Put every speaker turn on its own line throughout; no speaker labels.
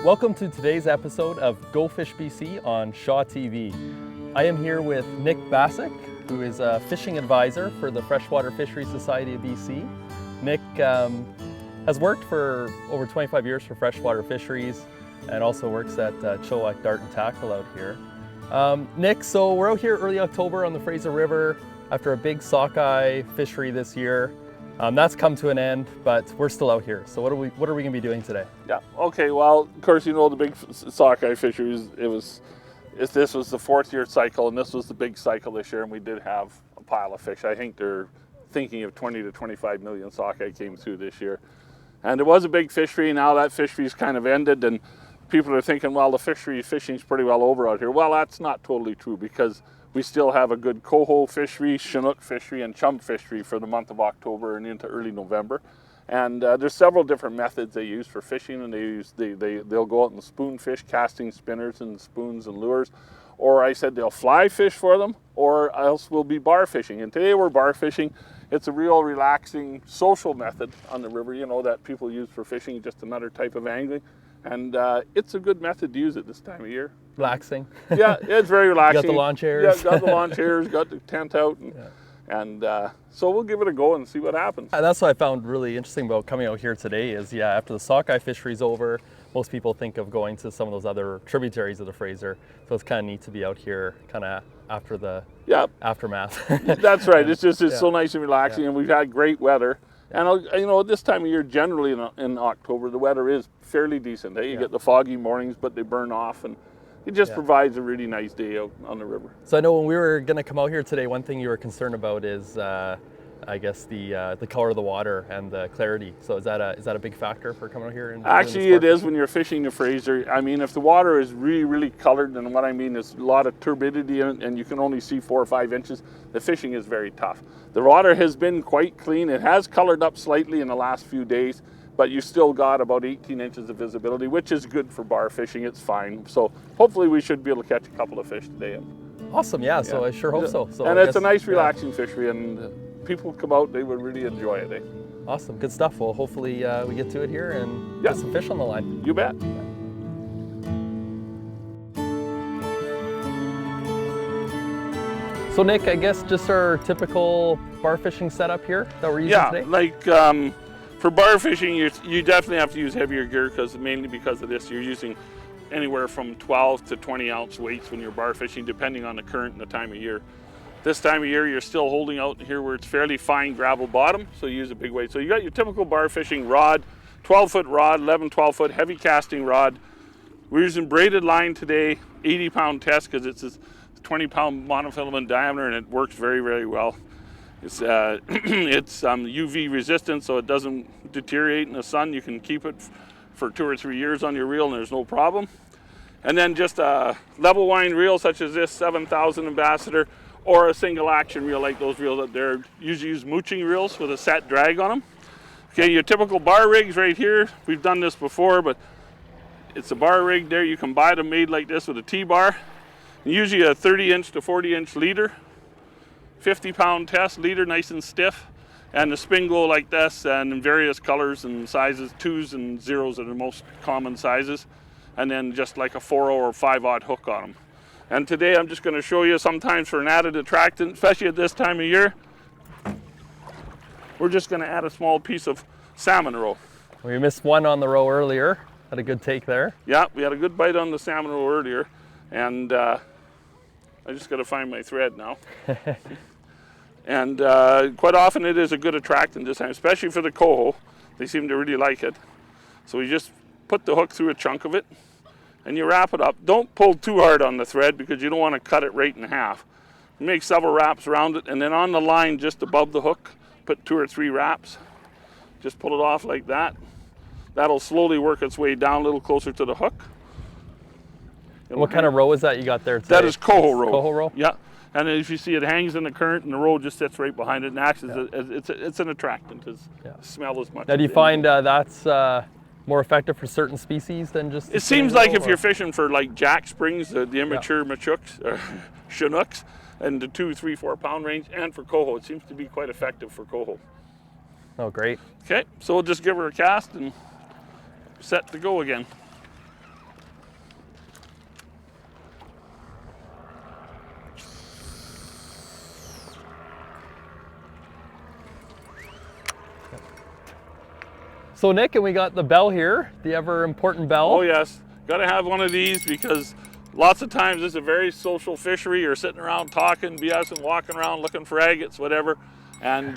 Welcome to today's episode of Go Fish BC on Shaw TV. I am here with Nick Bassick, who is a fishing advisor for the Freshwater Fisheries Society of BC. Nick has worked for over 25 years for freshwater fisheries and also works at Chinook Dart and Tackle out here. Nick, so we're out here early October on the Fraser River after a big sockeye fishery this year. That's come to an end, but we're still out here. So what are we going to be doing today?
Yeah. Okay. Well, of course, you know the big sockeye fisheries. This was the fourth year cycle, and this was the big cycle this year, and we did have a pile of fish. I think they're thinking of 20 to 25 million sockeye came through this year, and it was a big fishery. Now that fishery's kind of ended, and people are thinking, well, the fishing's pretty well over out here. Well, that's not totally true, because we still have a good coho fishery, Chinook fishery, and Chum fishery for the month of October and into early November. And there's several different methods they use for fishing, and they'll go out and spoon fish, casting spinners and spoons and lures, or I said they'll fly fish for them, or else we'll be bar fishing. And today we're bar fishing. It's a real relaxing social method on the river, you know, that people use for fishing, just another type of angling. And it's a good method to use it this time of year.
Relaxing.
Yeah, it's very relaxing.
Got the lawn chairs.
Yeah, got the lawn chairs, got the tent out. And so we'll give it a go and see what happens.
That's what I found really interesting about coming out here today is, after the sockeye fishery's over, most people think of going to some of those other tributaries of the Fraser. So it's kind of neat to be out here kind of after the aftermath.
That's right. It's so nice and relaxing, and we've had great weather. And you know, this time of year, generally in October, the weather is fairly decent. You get the foggy mornings, but they burn off, and it just provides a really nice day out on the river.
So I know when we were going to come out here today, one thing you were concerned about is, I guess, the color of the water and the clarity. So is that a big factor for coming out here?
Actually, it is when you're fishing the Fraser. I mean, if the water is really, really colored, and what I mean is a lot of turbidity in it, and you can only see 4 or 5 inches, the fishing is very tough. The water has been quite clean. It has colored up slightly in the last few days, but you still got about 18 inches of visibility, which is good for bar fishing. It's fine. So hopefully we should be able to catch a couple of fish today.
Awesome, so I sure hope so.
And it's a nice, relaxing fishery, and people come out, they would really enjoy it.
Awesome, good stuff. Well, hopefully we get to it here and get some fish on the line.
You bet.
So Nick, I guess just our typical bar fishing setup here that we're using today?
Like for bar fishing, you definitely have to use heavier gear, mainly because of this. You're using anywhere from 12 to 20 ounce weights when you're bar fishing, depending on the current and the time of year. This time of year, you're still holding out here where it's fairly fine gravel bottom, so you use a big weight. So you got your typical bar fishing rod, 12-foot rod, 11, 12-foot heavy casting rod. We're using braided line today, 80-pound test, because it's a 20-pound monofilament diameter, and it works very, very well. It's UV resistant, so it doesn't deteriorate in the sun. You can keep it for 2 or 3 years on your reel, and there's no problem. And then just a level wind reel such as this 7000 Ambassador, or a single action reel like those reels up there. Usually use mooching reels with a set drag on them. Okay, your typical bar rigs right here. We've done this before, but it's a bar rig there. You can buy them made like this with a T-bar. Usually a 30-inch to 40-inch leader, 50-pound test leader, nice and stiff, and the spin go like this, and in various colors and sizes. 2s and 0s are the most common sizes, and then just like a 4/0 or 5/0 hook on them. And today I'm just going to show you, sometimes for an added attractant, especially at this time of year, we're just going to add a small piece of salmon roe.
We missed one on the roe earlier. Had a good take there.
Yeah, we had a good bite on the salmon roe earlier, and I just got to find my thread now. And quite often it is a good attractant this time, especially for the coho. They seem to really like it. So we just put the hook through a chunk of it, and you wrap it up. Don't pull too hard on the thread, because you don't want to cut it right in half. You make several wraps around it, and then on the line just above the hook, put 2 or 3 wraps. Just pull it off like that. That'll slowly work its way down a little closer to the hook.
What kind of roe is that you got there today?
That is coho roe.
Coho roe?
Yeah. And if you see, it hangs in the current, and the roe just sits right behind it and acts as it's an attractant. Smell as much.
Now, do you find that's more effective for certain species than just?
It seems like if you're fishing for like jack springs, the immature machooks or Chinooks, and the 2, 3, 4 pound range, and for coho, it seems to be quite effective for coho.
Oh, great.
Okay, so we'll just give her a cast and set to go again.
So Nick, and we got the bell here, the ever important bell.
Oh yes, got to have one of these because lots of times it's a very social fishery. You're sitting around talking, BSing, walking around looking for agates, whatever, and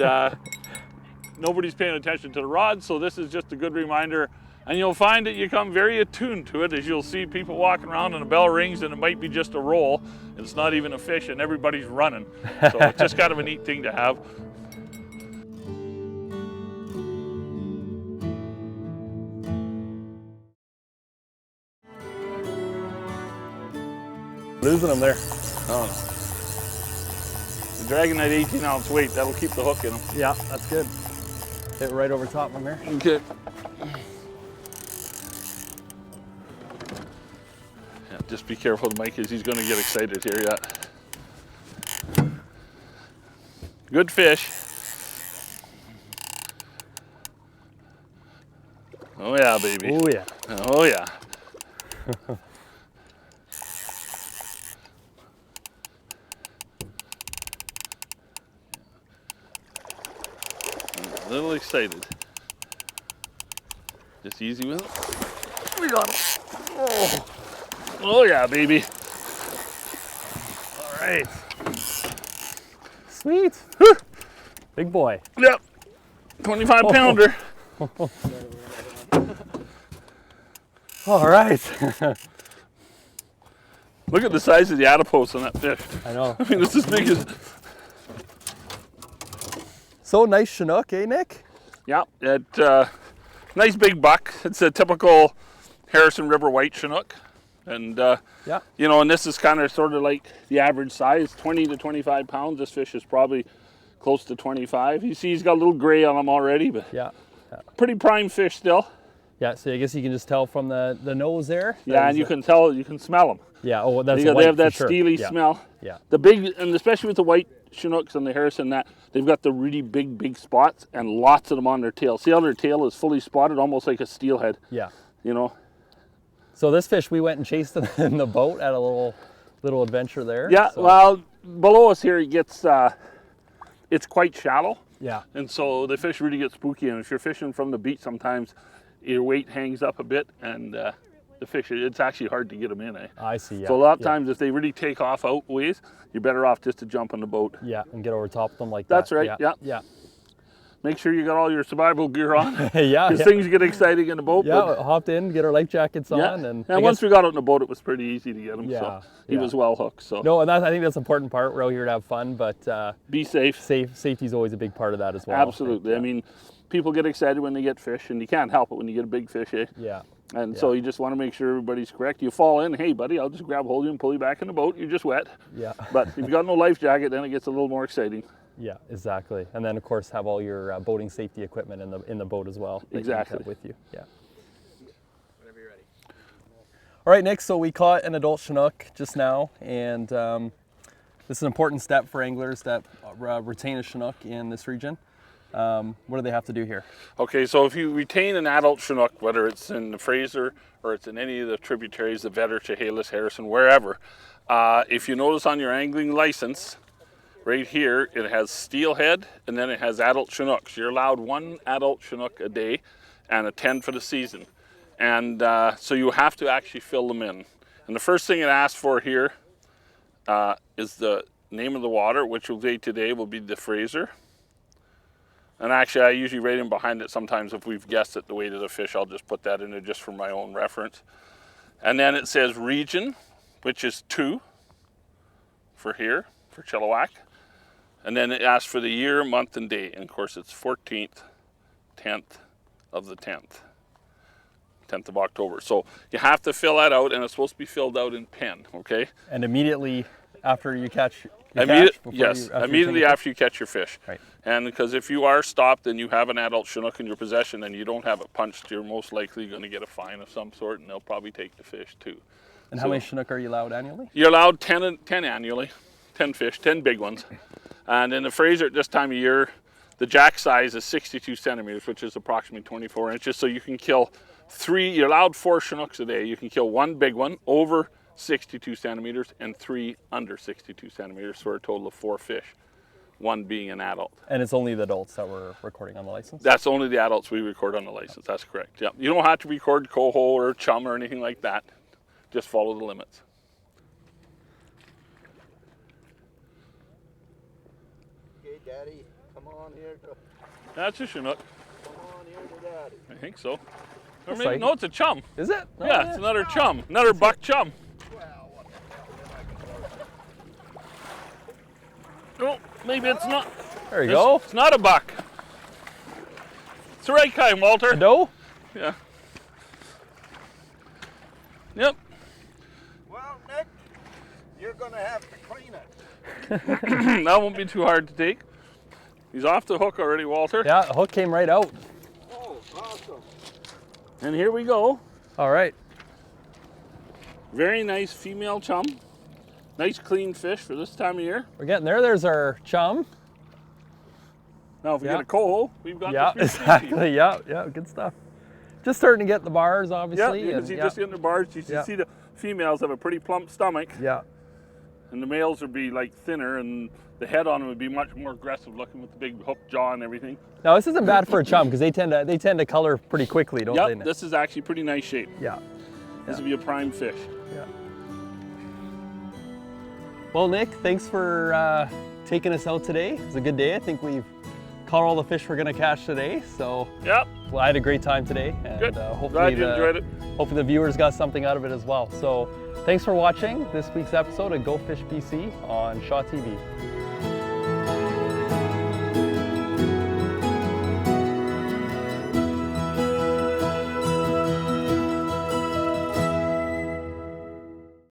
nobody's paying attention to the rod. So this is just a good reminder. And you'll find that you become very attuned to it as you'll see people walking around and the bell rings and it might be just a roll. It's not even a fish and everybody's running. So it's just kind of a neat thing to have.
Losing them there.
Oh no. You're dragging that 18-ounce weight, that'll keep the hook in them.
Yeah, that's good. Hit right over top of them here.
Okay. Yeah, just be careful, Mike, because he's going to get excited here. Yeah. Good fish. Oh yeah, baby.
Oh yeah.
Oh yeah. A little excited. Just easy with it. We got him. Oh, oh yeah, baby.
All right. Sweet. Big boy.
Yep. 25 pounder.
All right.
Look at the size of the adipose on that fish.
I know.
I mean, it's as big as.
So nice Chinook, eh, Nick?
Yeah, nice big buck. It's a typical Harrison River white Chinook. And,
Yeah.
you know, and this is kind of sort of like the average size, 20 to 25 pounds. This fish is probably close to 25. You see he's got a little gray on him already, but
Yeah.
pretty prime fish still.
Yeah, so I guess you can just tell from the nose there.
Yeah, and you can tell, you can smell them.
Yeah, oh, that's
They
white
have that
for sure.
steely
Yeah.
smell.
Yeah.
The big, and especially with the white Chinooks and the Harrison, that they've got the really big spots and lots of them on their tail. See how their tail is fully spotted, almost like a steelhead.
Yeah.
You know.
So this fish, we went and chased it in the boat at a little adventure there.
Yeah.
So,
Well, below us here, it gets it's quite shallow,
yeah.
and so the fish really get spooky. And if you're fishing from the beach, sometimes your weight hangs up a bit, and the fish, it's actually hard to get them in.
I see. Yeah.
So a lot of
yeah.
times, if they really take off out ways, you're better off just to jump on the boat.
Yeah, and get over top of them like
That's
that.
right. Yeah.
Yeah.
Make sure you got all your survival gear on.
Yeah.
Because things get exciting in the boat.
Yeah,
but,
hopped in, get our life jackets on,
yeah.
and
And once we got out in the boat, it was pretty easy to get him.
Yeah,
So he
yeah.
was well hooked. So
No, and I think that's an important part. We're out here to have fun, but
be safe.
safety is always a big part of that as well.
Absolutely. I mean, people get excited when they get fish, and you can't help it when you get a big fish, eh?
Yeah.
And so you just want to make sure everybody's correct. You fall in, hey buddy, I'll just grab hold of you and pull you back in the boat. You're just wet.
Yeah.
But if you got no life jacket, then it gets a little more exciting.
Yeah, exactly. And then of course have all your boating safety equipment in the boat as well. that you
Exactly.
have with you. Yeah. Whenever you're ready. All right, Nick. So we caught an adult Chinook just now, and this is an important step for anglers that retain a Chinook in this region. What do they have to do here?
Okay, so if you retain an adult Chinook, whether it's in the Fraser or it's in any of the tributaries, the Vedder, Chehalis, Harrison, wherever, if you notice on your angling license, right here, it has steelhead and then it has adult Chinooks. You're allowed one adult Chinook a day and a 10 for the season. And so you have to actually fill them in. And the first thing it asks for here is the name of the water, which will be today will be the Fraser. And actually, I usually write in behind it sometimes if we've guessed it the weight of the fish. I'll just put that in there just for my own reference. And then it says region, which is 2 for here, for Chilliwack. And then it asks for the year, month, and date. And of course, it's 14th, 10th of the 10th. 10th of October. So you have to fill that out, and it's supposed to be filled out in pen, okay?
And immediately after you catch
Immediately after you catch your fish.
Right.
And because if you are stopped and you have an adult Chinook in your possession and you don't have it punched, you're most likely going to get a fine of some sort, and they'll probably take the fish too.
And how many Chinook are you allowed annually?
You're allowed 10 annually, 10 fish, 10 big ones. And in the Fraser at this time of year, the jack size is 62 centimeters, which is approximately 24 inches. So you can kill 3, you're allowed 4 Chinooks a day. You can kill 1 big one over 62 centimeters and 3 under 62 centimeters for a total of 4 fish. one being an adult.
And it's only the adults that we're recording on the license?
That's only the adults we record on the license. That's correct. Yeah. You don't have to record coho or chum or anything like that. Just follow the limits.
Okay, Daddy, come on here to.
That's a Chinook.
Come on here to Daddy.
I think so. Or
Looks
maybe,
like-
no, it's a chum.
Is it? Oh,
Yeah, it's another chum. Another buck chum.
Well, what the hell?
Oh, maybe it's not.
There you go.
It's not a buck. It's the right kind, Walter.
A doe?
Yeah. Yep.
Well, Nick, you're gonna have to clean it.
That won't be too hard to take. He's off the hook already, Walter.
Yeah, the hook came right out.
Oh, awesome.
And here we go.
All right.
Very nice female chum. Nice clean fish for this time of year.
We're getting there. There's our chum.
Now if we
Yeah.
get a coho, we've got
Yeah,
the 3 species.
exactly. Yeah, good stuff. Just starting to get the bars,
Yeah,
obviously.
you can see just in the bars, you
Yeah.
see the females have a pretty plump stomach,
Yeah.
and the males would be like thinner, and the head on them would be much more aggressive looking with the big hooked jaw and everything.
Now this isn't bad for a chum because they tend to color pretty quickly, don't they?
Yep,
Nick?
this is actually pretty nice shape.
Yeah.
This would be a prime fish.
Yeah. Well, Nick, thanks for taking us out today. It was a good day. I think we've caught all the fish we're going to catch today. So
Yep,
well, I had a great time today. And,
good.
hopefully
Glad you enjoyed it.
Hopefully the viewers got something out of it as well. So thanks for watching this week's episode of Go Fish BC on Shaw TV.